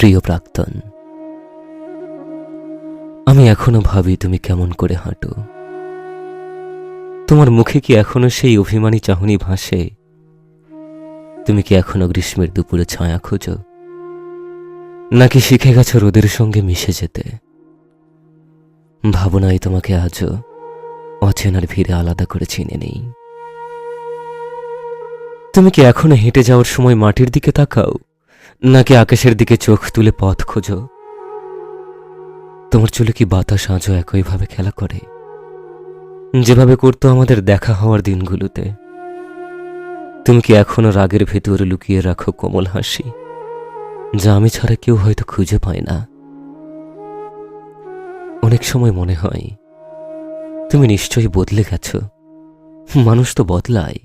প্রিয় প্রাক্তন, আমি এখনো ভাবি তুমি কেমন করে হাঁটো। তোমার মুখে কি এখনো সেই অভিমানী চাহনি ভাসে? তুমি কি এখনো গ্রীষ্মের দুপুরে ছায়া খোঁজো, নাকি শিখে গেছো রোদের সঙ্গে মিশে যেতে? ভাবনাই তোমাকে আজও অচেনার ভিড়ে আলাদা করে চিনে নেই। তুমি কি এখনো হেঁটে যাওয়ার সময় মাটির দিকে তাকাও, নাকি আকাশের দিকে চোখ তুলে পথ খোঁজো? তোমার চুলে কি বাতাস আজও একইভাবে খেলা করে, যেভাবে করতো আমাদের দেখা হওয়ার দিনগুলোতে? তুমি কি এখনো রাগের ভেতরে লুকিয়ে রাখো কোমল হাসি, যা আমি ছাড়া কেউ হয়তো খুঁজে পায় না? অনেক সময় মনে হয় তুমি নিশ্চয়ই বদলে গেছো। মানুষ তো বদলায়,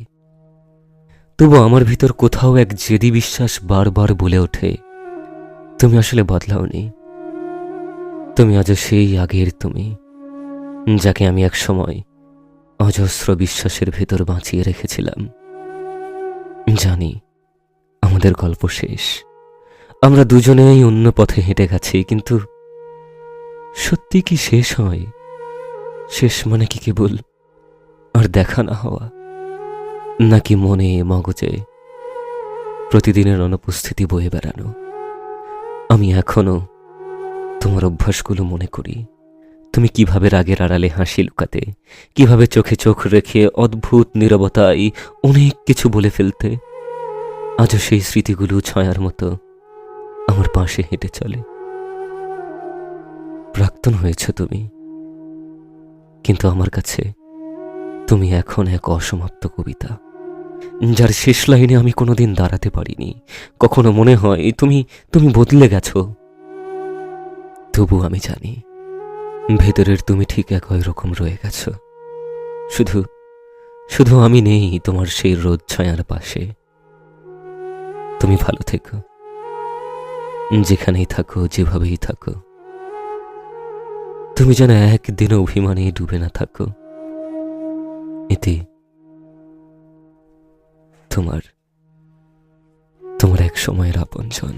তবু আমার ভিতর কোথাও এক জেদি বিশ্বাস বারবার বলে ওঠে তুমি আসলে বদলাওনি। তুমি আজও সেই আগের তুমি, যাকে আমি এক সময় অজস্র বিশ্বাসের ভেতর বাঁচিয়ে রেখেছিলাম। জানি আমাদের গল্প শেষ, আমরা দুজনেই অন্য পথে হেঁটে গেছি, কিন্তু সত্যি কি শেষ হয়? শেষ মানে কি কেবল আর দেখা না হওয়া, নাকি মনে মগজে প্রতিদিনের অনুপস্থিতি বয়ে বেড়ানো? আমি এখনো তোমার অভ্যাসগুলো মনে করি। তুমি কিভাবে রাগের আড়ালে হাসি লুকাতে, কিভাবে চোখে চোখ রেখে অদ্ভুত নীরবতায় অনেক কিছু বলে ফেলতে। আজও সেই স্মৃতিগুলো ছায়ার মতো আমার পাশে হেঁটে চলে। প্রাক্তন হয়েছ তুমি, কিন্তু আমার কাছে তুমি এখন এক অসমাপ্ত কবিতা, যার শেষ লাইনে আমি কোনোদিন দাঁড়াতে পারিনি। কখনো মনে হয় তুমি তুমি বদলে গেছো, তবু আমি জানি ভেতরের তুমি ঠিক একই রকম রয়ে গেছো। শুধু শুধু আমি নেই তোমার সেই রোদ ছায়ার পাশে। তুমি ভালো থেকো, যেখানেই থাকো, যেভাবেই থাকো। তুমি যেন একদিনও অভিমানে ডুবে না থাকো। এতে তোমার তোমার এক সময়ের আপনজন।